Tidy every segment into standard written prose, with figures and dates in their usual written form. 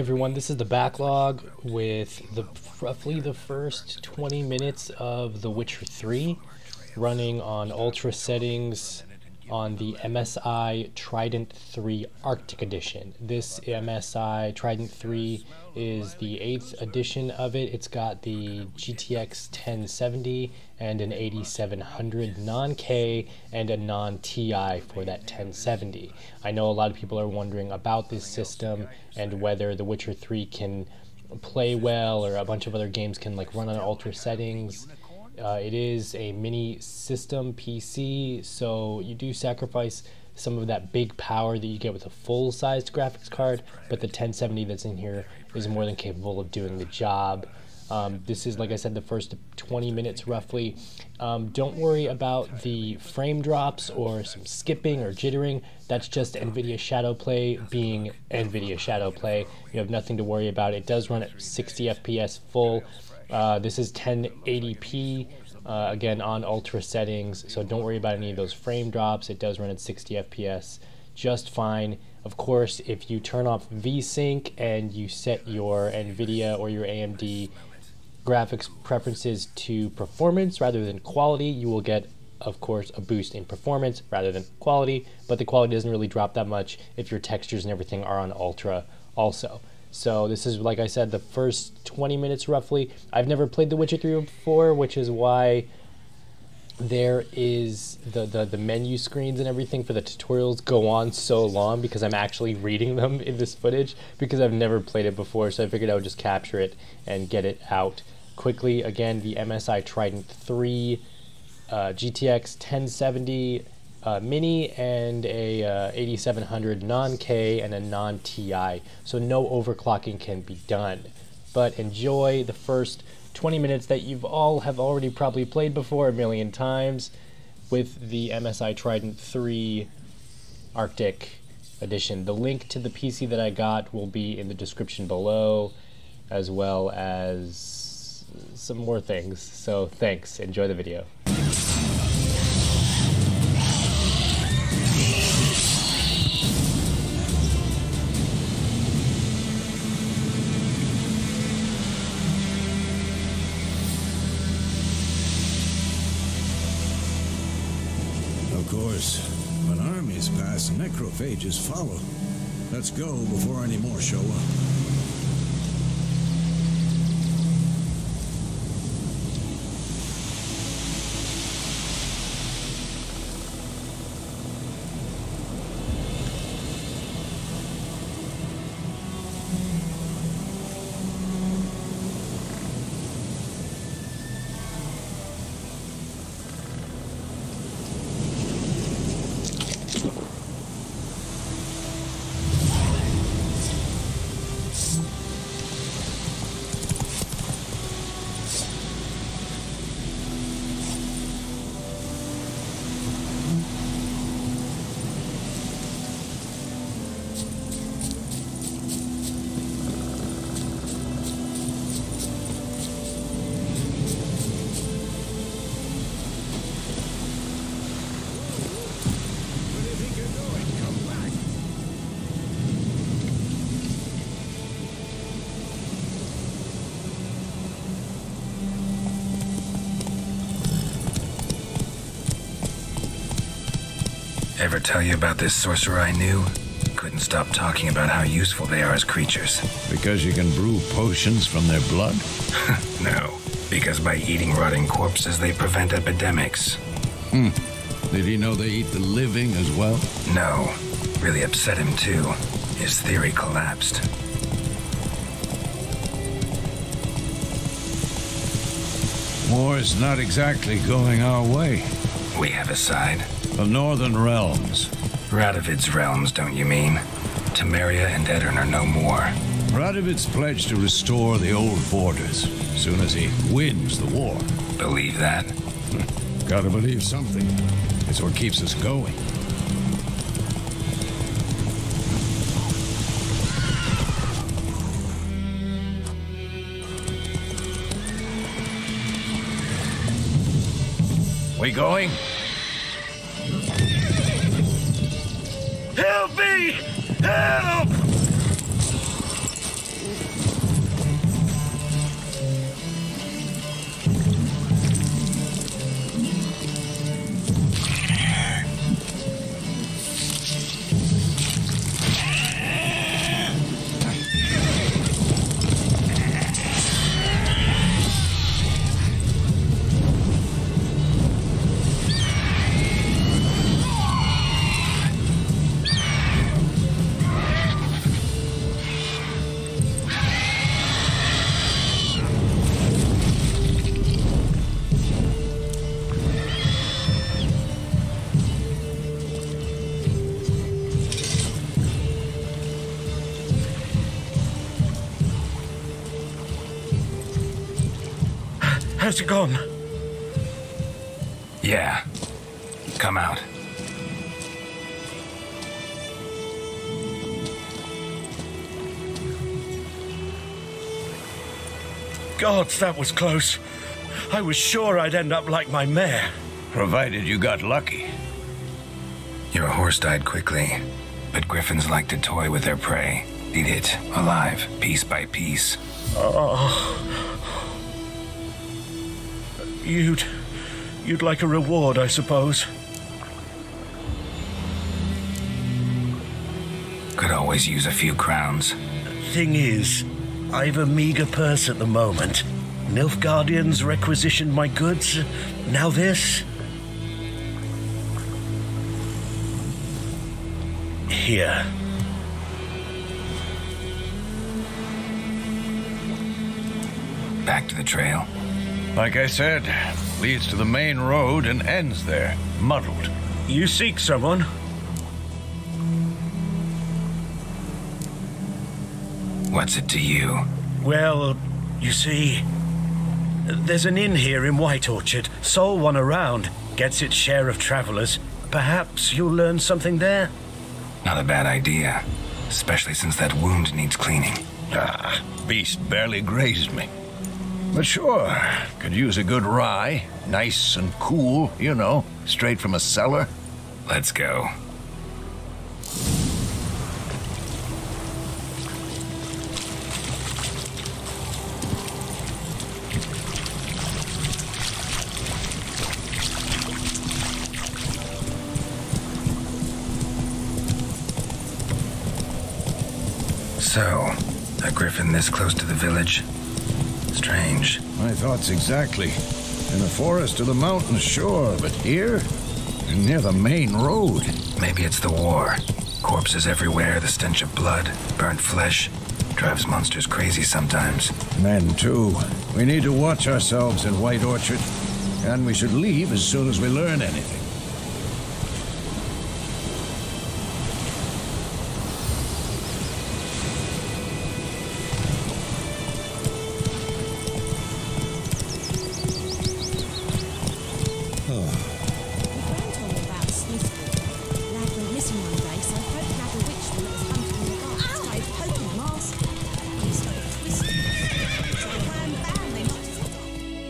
everyone, this is the backlog with roughly the first 20 minutes of The Witcher 3 running on ultra settings on the MSI Trident 3 Arctic Edition. This MSI Trident 3 is the 8th edition of it. It's got the GTX 1070 and an 8700 non-K and a non-TI for that 1070. I know a lot of people are wondering about this system and whether The Witcher 3 can play well or a bunch of other games can like run on ultra settings. It is a mini system PC, so you do sacrifice some of that big power that you get with a full-sized graphics card, but the 1070 that's in here is more than capable of doing the job. This is, like I said, the first 20 minutes roughly. Don't worry about the frame drops or some skipping or jittering. That's just NVIDIA Shadowplay being NVIDIA Shadowplay. You have nothing to worry about. It does run at 60 FPS full. This is 1080p, again on ultra settings, so don't worry about any of those frame drops. It does run at 60 FPS just fine. Of course, if you turn off VSync and you set your NVIDIA or your AMD graphics preferences to performance rather than quality, you will get, of course, a boost in performance rather than quality, but the quality doesn't really drop that much if your textures and everything are on ultra also. So this is, like I said, the first 20 minutes roughly. I've never played The Witcher 3 before, which is why there is the menu screens and everything for the tutorials go on so long, because I'm actually reading them in this footage because I've never played it before, so I figured I would just capture it and get it out quickly. Again, the MSI Trident 3 GTX 1070 mini and a 8700 non-K and a non-TI, so no overclocking can be done. But enjoy the first 20 minutes that you've already probably played before a million times with the MSI Trident 3 Arctic Edition. The link to the PC that I got will be in the description below, as well as some more things. So thanks, enjoy the video. Of course, when armies pass, necrophages follow. Let's go before any more show up. Ever tell you about this sorcerer I knew? Couldn't stop talking about how useful they are as creatures. Because you can brew potions from their blood? No, because by eating rotting corpses, they prevent epidemics. Did he know they eat the living as well? No, really upset him too. His theory collapsed. War's not exactly going our way. We have a side. The Northern Realms. Radovid's realms, don't you mean? Temeria and Edirn are no more. Radovid's pledged to restore the old borders as soon as he wins the war. Believe that? Gotta believe something. It's what keeps us going. We going? Help me! Help! How's it gone? Yeah. Come out. Gods, that was close. I was sure I'd end up like my mare. Provided you got lucky. Your horse died quickly, but griffins like to toy with their prey. Eat it, alive, piece by piece. Oh. You'd like a reward, I suppose. Could always use a few crowns. Thing is, I've a meager purse at the moment. Nilfgaardians requisitioned my goods. Now this. Here. Back to the trail. Like I said, leads to the main road and ends there, muddled. You seek someone? What's it to you? Well, you see, there's an inn here in White Orchard. Sole one around. Gets its share of travelers. Perhaps you'll learn something there? Not a bad idea. Especially since that wound needs cleaning. Ah, beast barely grazed me. But sure, could use a good rye. Nice and cool, you know, straight from a cellar. Let's go. So, a griffin this close to the village? Strange. My thoughts exactly. In the forest or the mountains, sure, but here? Near the main road. Maybe it's the war. Corpses everywhere, the stench of blood, burnt flesh. Drives monsters crazy sometimes. Men, too. We need to watch ourselves in White Orchard. And we should leave as soon as we learn anything.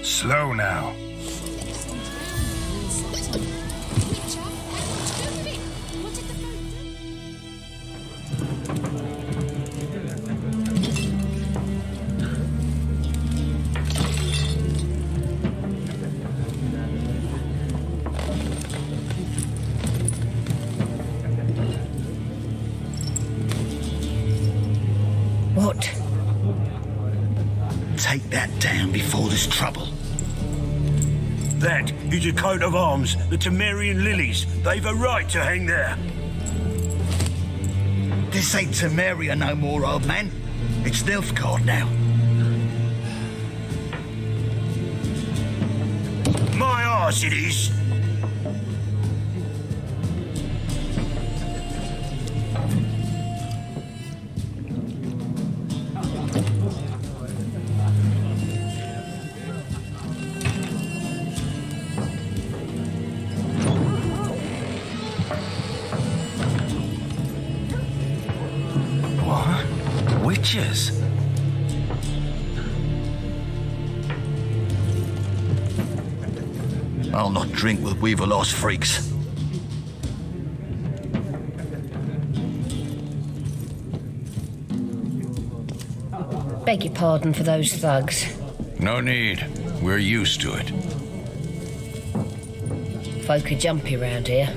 Slow now. What? Take that down before there's trouble. That is a coat of arms, the Temerian lilies. They've a right to hang there. This ain't Temeria no more, old man. It's Nilfgaard now. My arse it is. Witches. I'll not drink with Weaver-lost freaks. Beg your pardon for those thugs. No need. We're used to it. Folk are jumpy round here.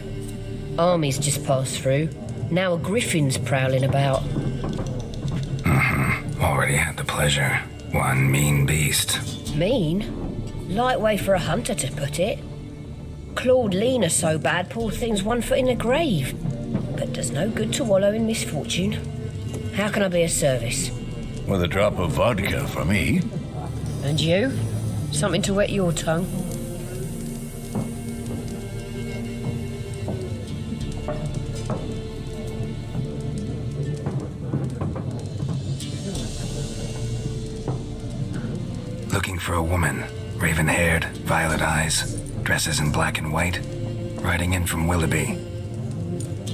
Armies just passed through. Now a griffin's prowling about. Already had the pleasure. One mean beast. Mean? Light way for a hunter to put it. Clawed Lena so bad, poor thing's 1 foot in the grave. But does no good to wallow in misfortune. How can I be of service? With a drop of vodka for me. And you? Something to wet your tongue? Looking for a woman. Raven-haired, violet eyes, dresses in black and white, riding in from Willoughby.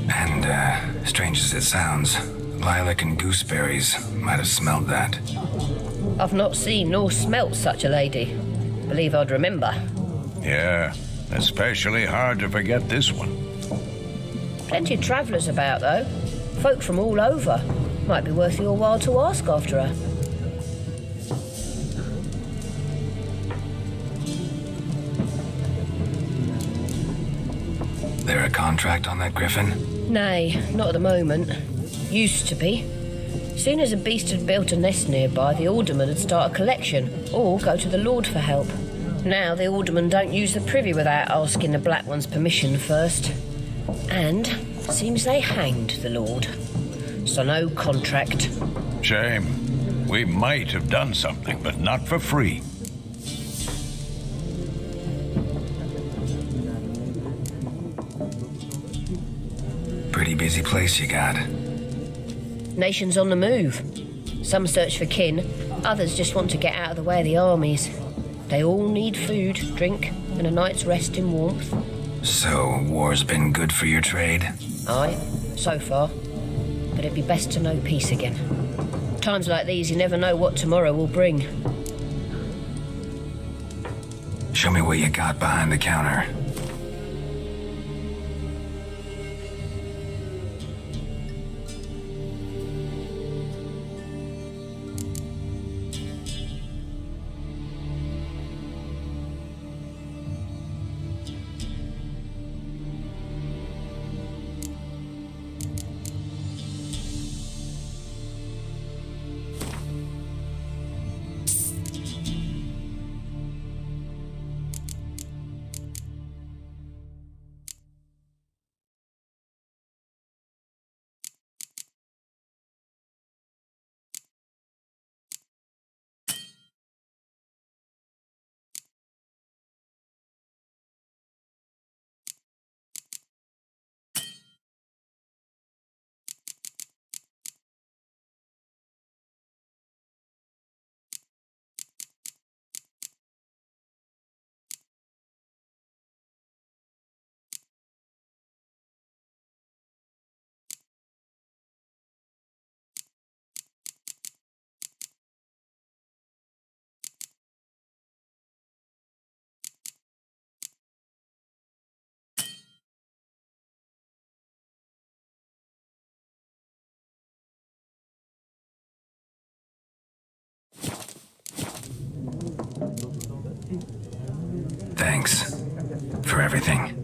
And, strange as it sounds, Lilac and Gooseberries might have smelled that. I've not seen nor smelt such a lady. Believe I'd remember. Yeah, especially hard to forget this one. Plenty of travellers about, though. Folk from all over. Might be worth your while to ask after her. There a contract on that Griffin? Nay, not at the moment. Used to be. Soon as a beast had built a nest nearby, the alderman would start a collection, or go to the Lord for help. Now the alderman don't use the privy without asking the Black One's permission first. And seems they hanged the Lord. So no contract. Shame. We might have done something, but not for free. Pretty busy place you got. Nations on the move. Some search for kin, others just want to get out of the way of the armies. They all need food, drink, and a night's rest in warmth. So, war's been good for your trade? Aye, so far. But it'd be best to know peace again. Times like these, you never know what tomorrow will bring. Show me what you got behind the counter. Thanks for everything.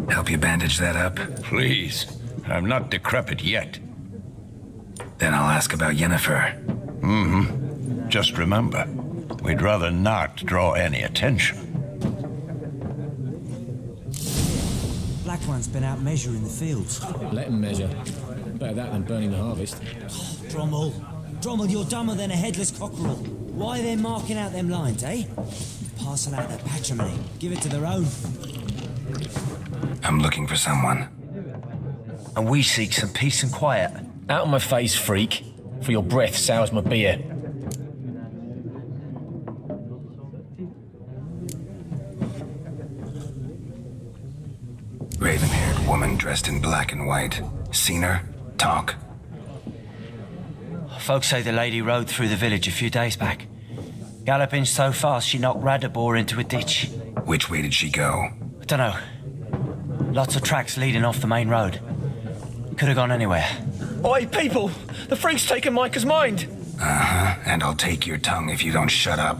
Help you bandage that up? Please. I'm not decrepit yet. Then I'll ask about Yennefer. Mm-hmm. Just remember, we'd rather not draw any attention. Black One's been out measuring the fields. Let him measure. Better that than burning the harvest. Drommel. Drommel, you're dumber than a headless cockerel. Why they're marking out them lines, eh? Parcel out their patrimony. Give it to their own. I'm looking for someone. And we seek some peace and quiet. Out of my face, freak. For your breath sours my beer. Raven-haired woman dressed in black and white. Seen her? Talk. Folks say the lady rode through the village a few days back. Galloping so fast she knocked Radabor into a ditch. Which way did she go? I don't know. Lots of tracks leading off the main road. Could have gone anywhere. Oi, people! The freak's taken Micah's mind! Uh-huh, and I'll take your tongue if you don't shut up.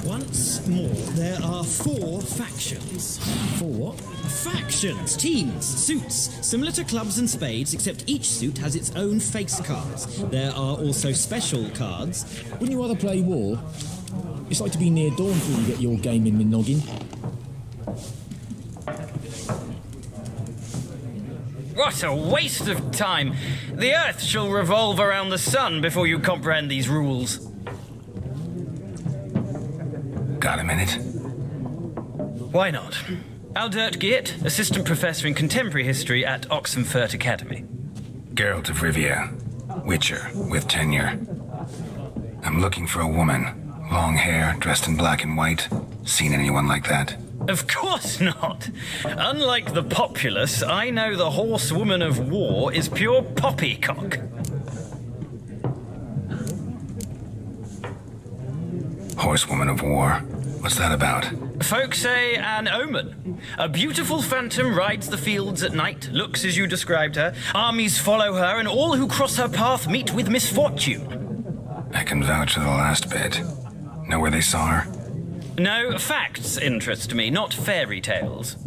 Once more, there are 4 factions. 4 what? Factions, teams, suits, similar to clubs and spades, except each suit has its own face cards. There are also special cards. Wouldn't you rather play war? It's like to be near dawn before you get your game in the noggin. What a waste of time! The Earth shall revolve around the sun before you comprehend these rules. Got a minute? Why not? Aldert Geert, Assistant Professor in Contemporary History at Oxenfurt Academy. Geralt of Rivia, Witcher, with tenure. I'm looking for a woman. Long hair, dressed in black and white. Seen anyone like that? Of course not! Unlike the populace, I know the horsewoman of war is pure poppycock. Horsewoman of war? What's that about? Folk say an omen. A beautiful phantom rides the fields at night, looks as you described her. Armies follow her, and all who cross her path meet with misfortune. I can vouch for the last bit. Know where they saw her? No, facts interest me, not fairy tales.